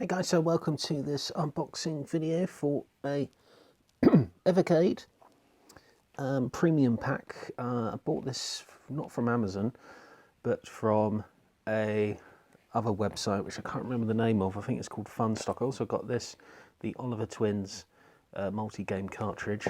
Hey guys, so welcome to this unboxing video for a Evercade premium pack. I bought this not from Amazon but from a other website which I can't remember the name of. I think it's called Funstock. I also got this, the Oliver Twins multi-game cartridge.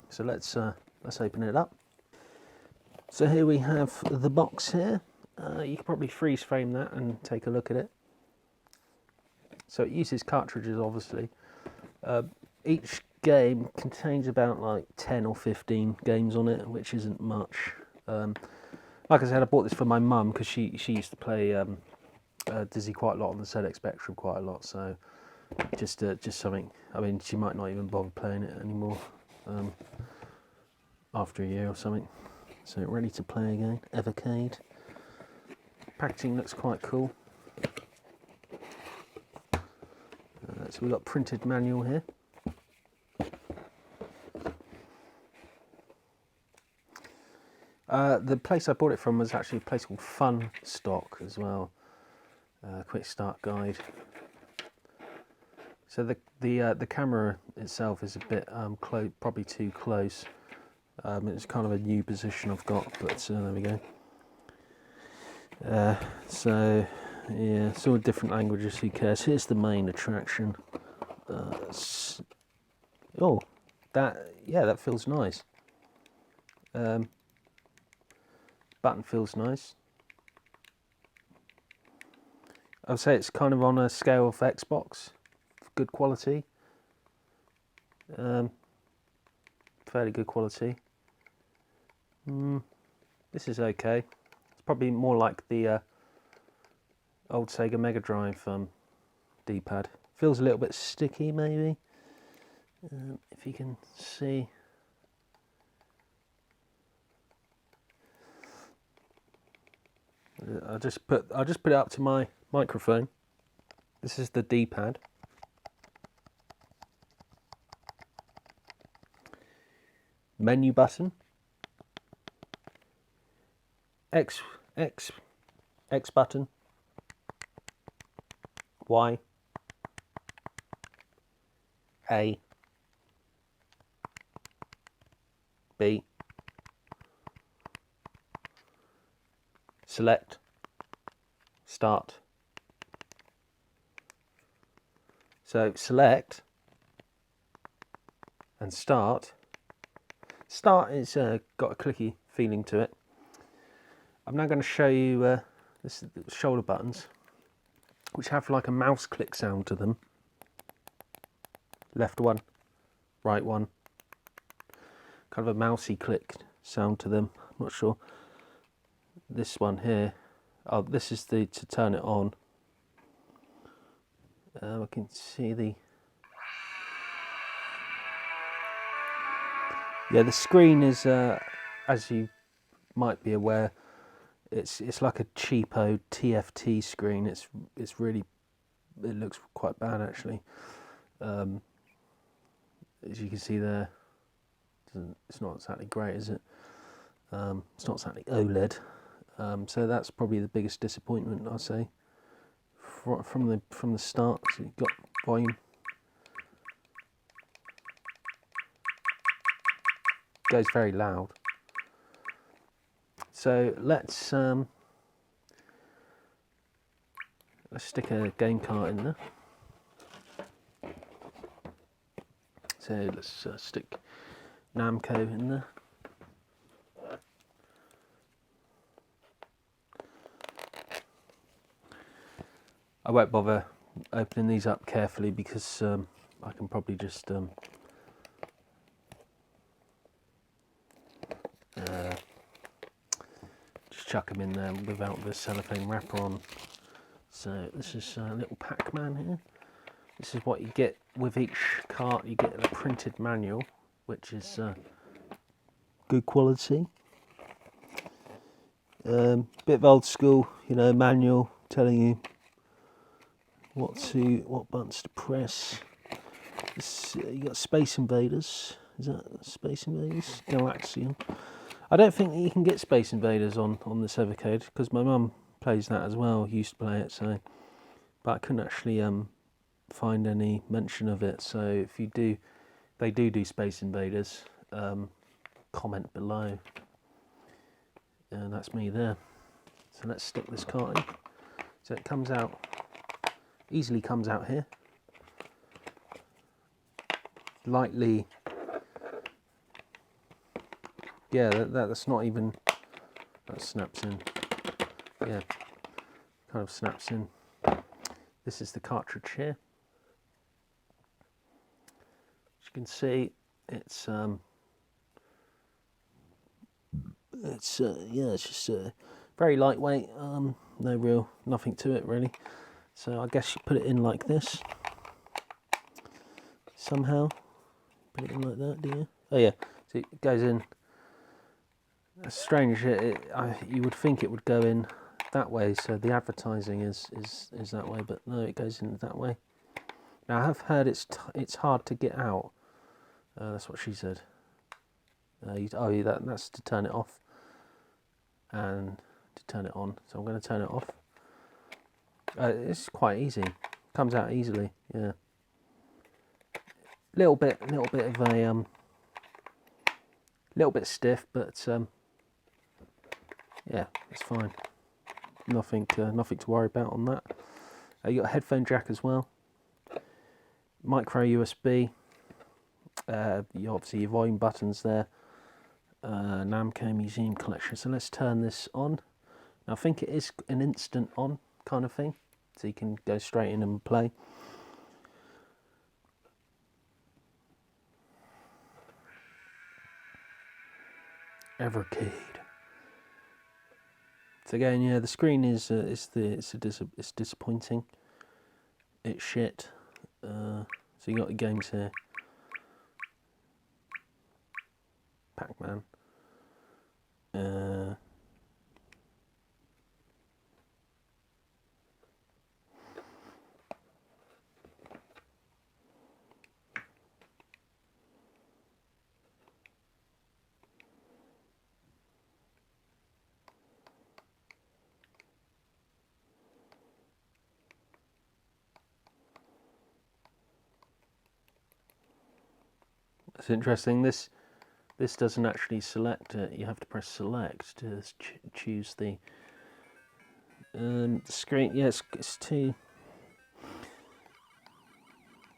So let's open it up. So here we have the box here. You can probably freeze frame that and take a look at it. So it uses cartridges, obviously. Each game contains about like 10 or 15 games on it, which isn't much. Like I said, I bought this for my mum because she used to play Dizzy quite a lot on the ZX Spectrum quite a lot. So just something. I mean, she might not even bother playing it anymore after a year or something. So ready to play again. Evercade. Packaging looks quite cool. So we've got printed manual here. The place I bought it from was actually a place called Funstock as well. Quick start guide. So the camera itself is a bit probably too close. It's kind of a new position I've got, but there we go. So yeah, it's all different languages. Who cares? Here's the main attraction. Oh, that feels nice. Button feels nice. I would say it's kind of on a scale of Xbox, good quality. Fairly good quality. This is okay. It's probably more like the old Sega Mega Drive D-pad. Feels a little bit sticky, maybe. If you can see. I'll just put it up to my microphone. This is the D-pad. Menu button. X button. Y. A. B. Select. Start. So select and start. Start is got a clicky feeling to it. I'm now going to show you the shoulder buttons, which have like a mouse click sound to them. Left one, right one. Kind of a mousy click sound to them. I'm not sure. This one here. Oh, this is to turn it on. I can see the screen is as you might be aware, it's like a cheapo TFT screen. It looks quite bad actually. As you can see there, it's not exactly great, is it? It's not exactly OLED. So that's probably the biggest disappointment, I'll say, from the start. So you've got volume, goes very loud. So let's stick a game cart in there. So let's stick Namco in there. I won't bother opening these up carefully because I can probably just chuck them in there without the cellophane wrapper on. So this is a little Pac-Man here. This is what you get with each cart. You get a printed manual, which is good quality. Bit of old school, manual telling you what buttons to press. You got Space Invaders. Is that Space Invaders? Galaxian. I don't think that you can get Space Invaders on this Evercade because my mum plays that as well. Used to play it, so but I couldn't actually find any mention of it. So if you do, they do Space Invaders, comment below. And that's me there. So let's stick this cart in. So it comes out, easily comes out here. Lightly, yeah, that's not even, that snaps in. Yeah, kind of snaps in. This is the cartridge here. As you can see, it's just very lightweight. Nothing to it really. So I guess you put it in like this. Somehow, put it in like that, do you? Oh yeah, so it goes in. That's strange. You would think it would go in that way, so the advertising is that way, but no, it goes in that way. Now I have heard it's hard to get out. That's what she said. That's to turn it off and to turn it on. So I'm going to turn it off. It's quite easy. Comes out easily. Yeah. Little bit of a little bit stiff, but yeah, it's fine. Nothing to worry about on that. You got a headphone jack as well. Micro USB. Obviously your volume buttons there. Namco Museum Collection. So let's turn this on. Now, I think it is an instant on kind of thing, so you can go straight in and play. Evercade. So again, yeah, the screen is it's disappointing. It's shit. So you got the games here. Pac-Man. It's interesting. This doesn't actually select it. You have to press select to choose the screen. Yeah, it's too.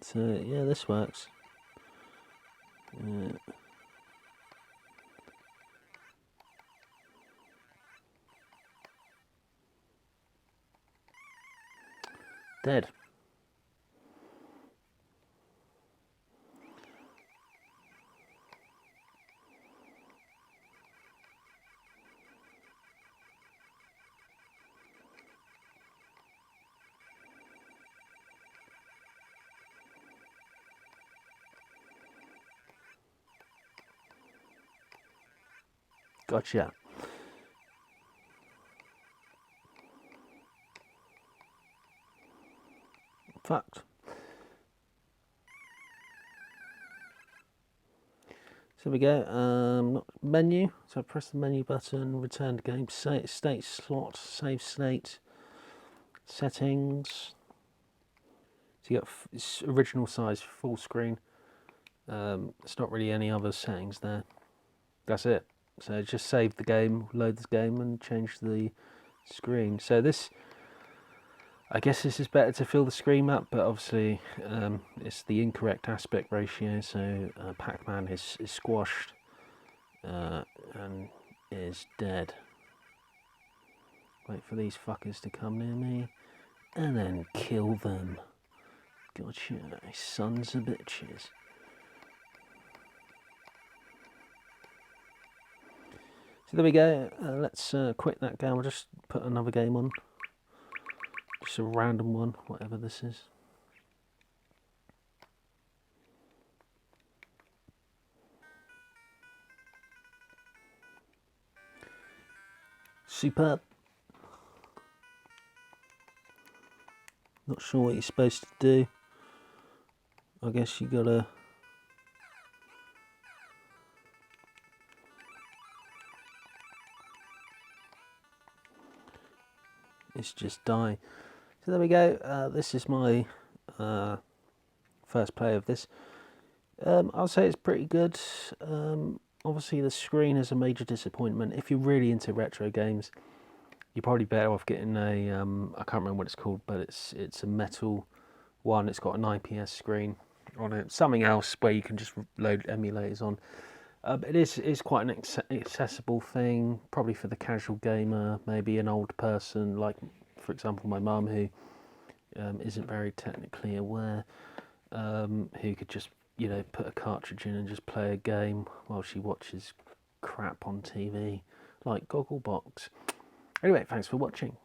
So yeah, this works. Dead. Gotcha. Fucked. So we go, menu, so press the menu button, return to game, state slot, save state, settings. So you got it's original size, full screen. It's not really any other settings there. That's it. So just save the game, load the game, and change the screen. So this, I guess this is better to fill the screen up, but obviously it's the incorrect aspect ratio. So Pac-Man is squashed and is dead. Wait for these fuckers to come near me, and then kill them. Gotcha, sons of bitches. So there we go. Let's quit that game. I'll just put another game on. Just a random one, whatever this is. Superb. Not sure what you're supposed to do. I guess you gotta... It's just die. So there we go. This is my first play of this. I'll say it's pretty good. Obviously the screen is a major disappointment. If you're really into retro games, you're probably better off getting a, I can't remember what it's called, but it's a metal one. It's got an IPS screen on it. Something else where you can just load emulators on. It is quite an accessible thing, probably for the casual gamer, maybe an old person, like, for example, my mum, who isn't very technically aware, who could just, put a cartridge in and just play a game while she watches crap on TV, like Gogglebox. Anyway, thanks for watching.